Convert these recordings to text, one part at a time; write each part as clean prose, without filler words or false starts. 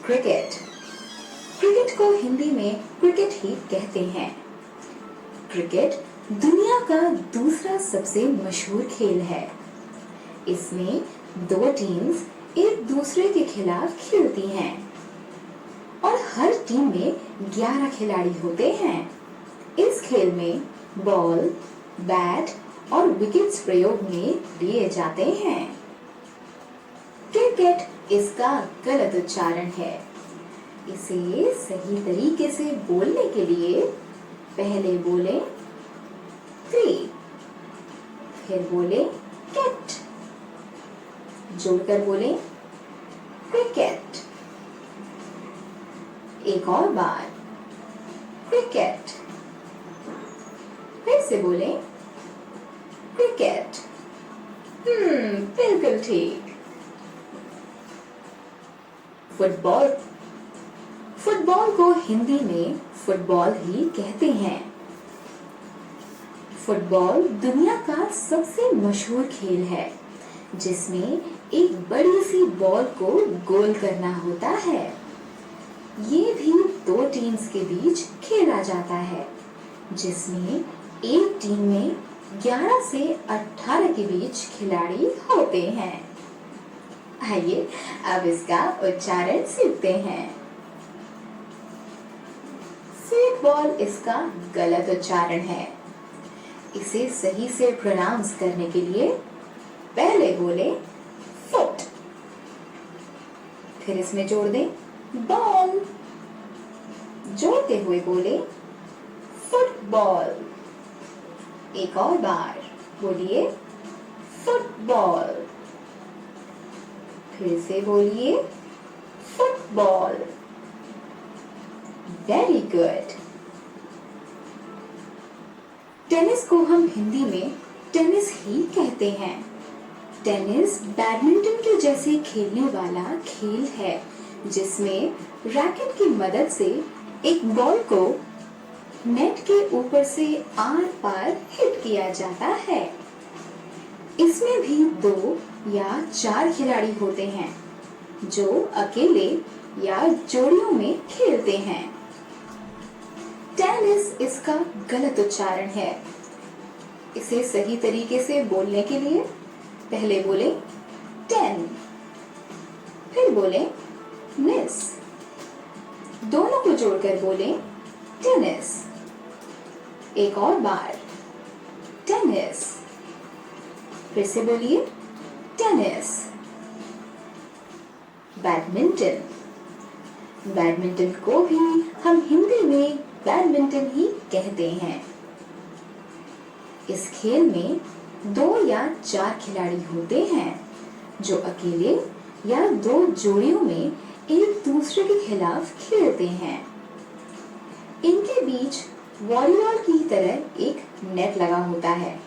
Cricket. Cricket को हिंदी में cricket ही कहते हैं। क्रिकेट दुनिया का दूसरा सबसे मशहूर खेल है। इसमें दो टीम्स एक दूसरे के खिलाफ खेलती हैं और हर टीम में 11 खिलाड़ी होते हैं। इस खेल में बॉल, बैट और विकेट्स प्रयोग में लिए जाते हैं। क्रिकेट इसका गलत उच्चारण है। इसे सही तरीके से बोलने के लिए पहले बोले क्री, फिर बोले कैट, जोड़कर बोले क्रिकेट। एक और बार क्रिकेट, फिर से बोले क्रिकेट। बिल्कुल ठीक। फुटबॉल। फुटबॉल को हिंदी में फुटबॉल ही कहते हैं। फुटबॉल दुनिया का सबसे मशहूर खेल है, जिसमें एक बड़ी सी बॉल को गोल करना होता है। ये भी दो टीम्स के बीच खेला जाता है, जिसमें एक टीम में 11 से 18 के बीच खिलाड़ी होते हैं। आइए अब इसका उच्चारण सीखते हैं। फुटबॉल इसका गलत उच्चारण है। इसे सही से प्रोनाउंस करने के लिए पहले बोले फुट, फिर इसमें जोड़ दें बॉल, जोड़ते हुए बोले फुटबॉल। एक और बार बोलिए फुटबॉल, फिर से बोलिए फुटबॉल। Very good. टेनिस को हम हिंदी में टेनिस ही कहते हैं। टेनिस बैडमिंटन के जैसे खेलने वाला खेल है, जिसमें रैकेट की मदद से एक बॉल को नेट के ऊपर से आर पार हिट किया जाता है। इसमें भी 2 या 4 खिलाड़ी होते हैं, जो अकेले या जोड़ियों में खेलते हैं। टेनिस इसका गलत उच्चारण है। इसे सही तरीके से बोलने के लिए पहले बोले 10, फिर बोले निस, दोनों को जोड़कर बोले टेनिस। एक और बार टेनिस, फिर से बोलिए टेनिस। बैडमिंटन। बैडमिंटन को भी हम हिंदी में बैडमिंटन ही कहते हैं। इस खेल में 2 या 4 खिलाड़ी होते हैं, जो अकेले या 2 जोड़ियों में एक दूसरे के खिलाफ खेलते हैं। इनके बीच वॉलीबॉल की तरह एक नेट लगा होता है,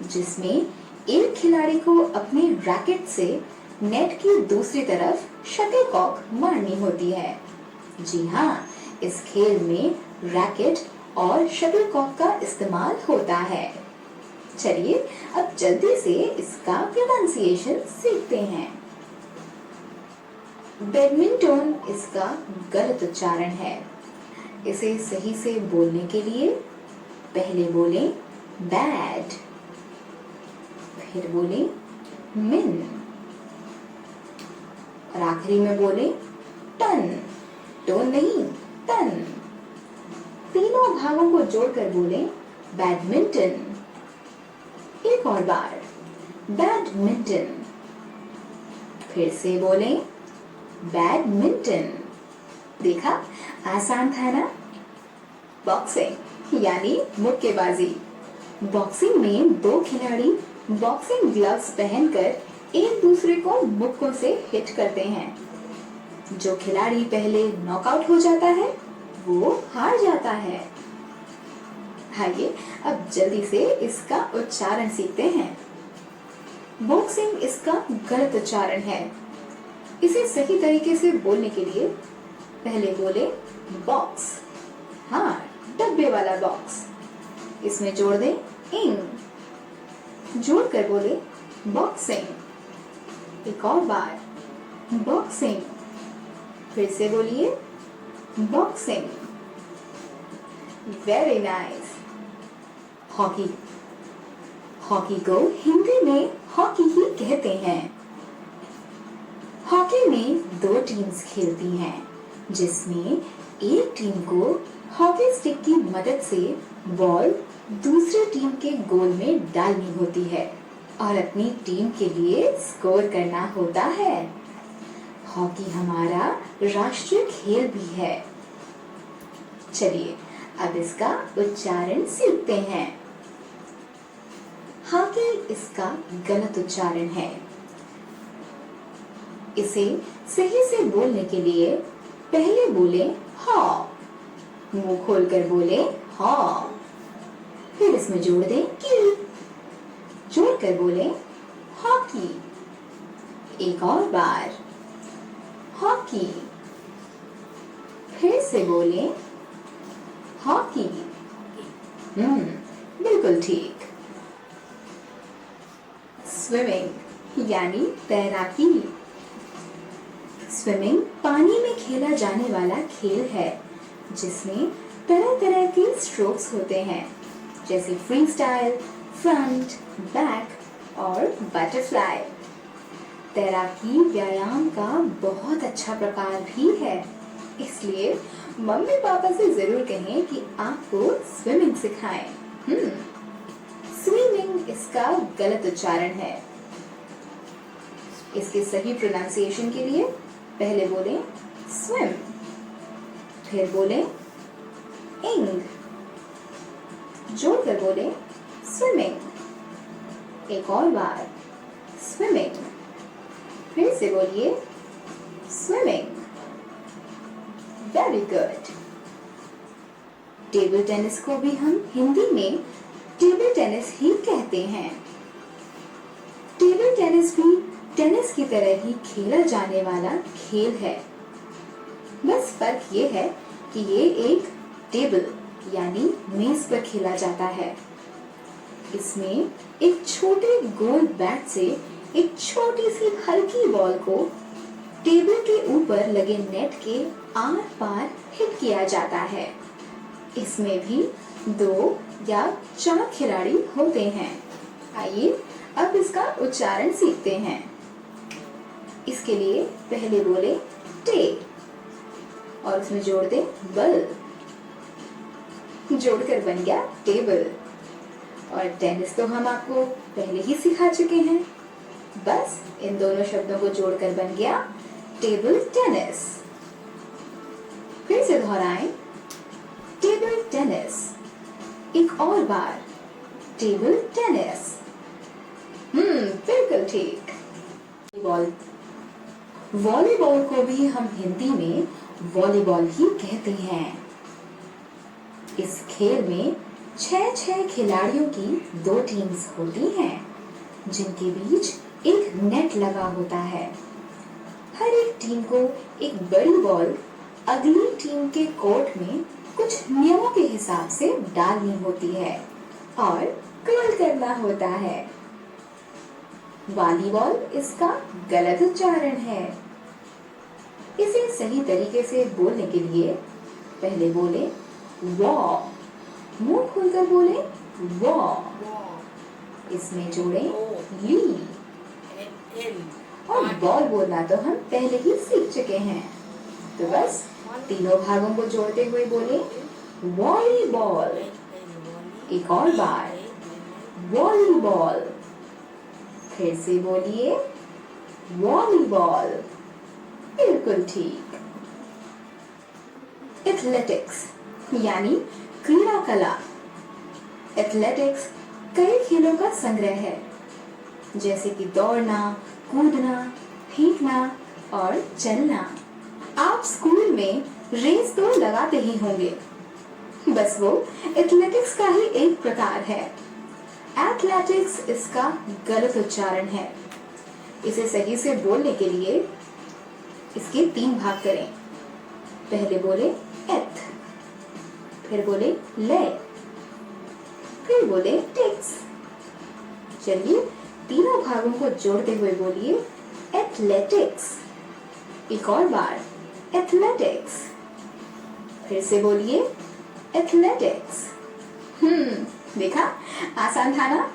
जिसमें एक खिलाड़ी को अपने रैकेट से नेट की दूसरी तरफ शटलकॉक मारनी होती है। जी हाँ, इस खेल में रैकेट और शटलकॉक का इस्तेमाल होता है। चलिए अब जल्दी से इसका प्रोनाउंसिएशन सीखते हैं। बैडमिंटन इसका गलत उच्चारण है। इसे सही से बोलने के लिए पहले बोले बैड, फिर बोले मिन और आखिरी में बोले टन। टोन नहीं, टन। तीनों भागों को जोड़कर बोले बैडमिंटन। एक और बार बैडमिंटन, फिर से बोले बैडमिंटन। देखा, आसान था ना? बॉक्सिंग यानी मुक्केबाजी। बॉक्सिंग में 2 खिलाड़ी बॉक्सिंग ग्लव्स पहनकर एक दूसरे को मुक्कों से हिट करते हैं। जो खिलाड़ी पहले नॉकआउट हो जाता है, वो हार जाता है। आइए अब जल्दी से इसका उच्चारण सीखते हैं। बॉक्सिंग इसका गलत उच्चारण है। इसे सही तरीके से बोलने के लिए पहले बोले बॉक्स, हाँ, डब्बे वाला बॉक्स। इसमें जोड़ दें इंग, जोड़कर बोले बॉक्सिंग। एक और बार बॉक्सिंग। फिर से बोलिए, boxing. Very nice. Hockey. Hockey को हिंदी में हॉकी ही कहते हैं। हॉकी में दो टीम्स खेलती हैं, जिसमें एक टीम को हॉकी स्टिक की मदद से बॉल दूसरी टीम के गोल में डालनी होती है और अपनी टीम के लिए स्कोर करना होता है। हॉकी हमारा राष्ट्रीय खेल भी है। चलिए अब इसका उच्चारण सीखते हैं। हॉकी इसका गलत उच्चारण है। इसे सही से बोलने के लिए पहले बोले हा, मुंह खोलकर बोले हा, फिर इसमें जोड़ दें की, जोड़कर बोले हॉकी। एक और बार हॉकी, फिर से बोले हॉकी। बिल्कुल ठीक। स्विमिंग यानी तैराकी। स्विमिंग पानी में खेला जाने वाला खेल है, जिसमें तरह तरह के स्ट्रोक्स होते हैं, जैसे फ्री स्टाइल, फ्रंट, बैक और बटरफ्लाई। तैराकी व्यायाम का बहुत अच्छा प्रकार भी है, इसलिए मम्मी पापा से जरूर कहें कि आपको स्विमिंग सिखाएं। स्विमिंग इसका गलत उच्चारण है। इसके सही प्रोनाउंसिएशन के लिए पहले बोले स्विम, फिर बोले इंग, जोड़कर बोले स्विमिंग। एक और बार स्विमिंग, फिर से बोलिए swimming. Very good. Table tennis को भी हम हिंदी में टेबल टेनिस ही कहते हैं। टेबल टेनिस भी टेनिस की तरह ही खेला जाने वाला खेल है। बस फर्क ये है कि ये एक टेबल यानी मेज पर खेला जाता है। इसमें एक छोटे गोल बैट से एक छोटी सी हल्की बॉल को टेबल के ऊपर लगे नेट के आर पार हिट किया जाता है। इसमें भी 2 या 4 खिलाड़ी होते हैं। आइए अब इसका उच्चारण सीखते हैं। इसके लिए पहले बोले टे और उसमें जोड़ दे बल, जोड़कर बन गया टेबल। और टेनिस तो हम आपको पहले ही सिखा चुके हैं, बस इन दोनों शब्दों को जोड़कर बन गया टेबल टेनिस। फिर से दोहराएं, टेबल टेनिस। एक और बार टेबल टेनिस। बिल्कुल ठीक। वॉलीबॉल को भी हम हिंदी में वॉलीबॉल ही कहते हैं। इस खेल में 6 खिलाड़ियों की 2 टीम्स होती हैं, जिनके बीच एक नेट लगा होता है। हर एक टीम को एक बड़ी बॉल अगली टीम के कोर्ट में कुछ नियमों के हिसाब से डालनी होती है और गोल करना होता है। वॉलीबॉल इसका गलत उच्चारण है। इसे सही तरीके से बोलने के लिए पहले बोले वॉ, मुंह खोलकर बोले वॉ, इसमें जोड़े ली, और बॉल बोलना तो हम पहले ही सीख चुके हैं, तो बस तीनों भागों को जोड़ते हुए बोले वॉलीबॉल। एक और बार वॉलीबॉल, फिर से बोलिए वॉलीबॉल। बिल्कुल ठीक। एथलेटिक्स यानी क्रीड़ा कला। एथलेटिक्स कई खेलों का संग्रह है, जैसे कि दौड़ना, कूदना, फेंकना और चलना। आप स्कूल में रेस तो लगाते ही होंगे, बस वो एथलेटिक्स का ही एक प्रकार है। एथलेटिक्स इसका गलत उच्चारण है। इसे सही से बोलने के लिए इसके 3 भाग करें। पहले बोले एथ, फिर बोले ले, फिर बोले टिक्स। चलिए तीनों भागों को जोड़ते हुए बोलिए एथलेटिक्स। एक और बार, एथलेटिक्स। फिर से बोलिए, एथलेटिक्स। देखा, आसान था ना?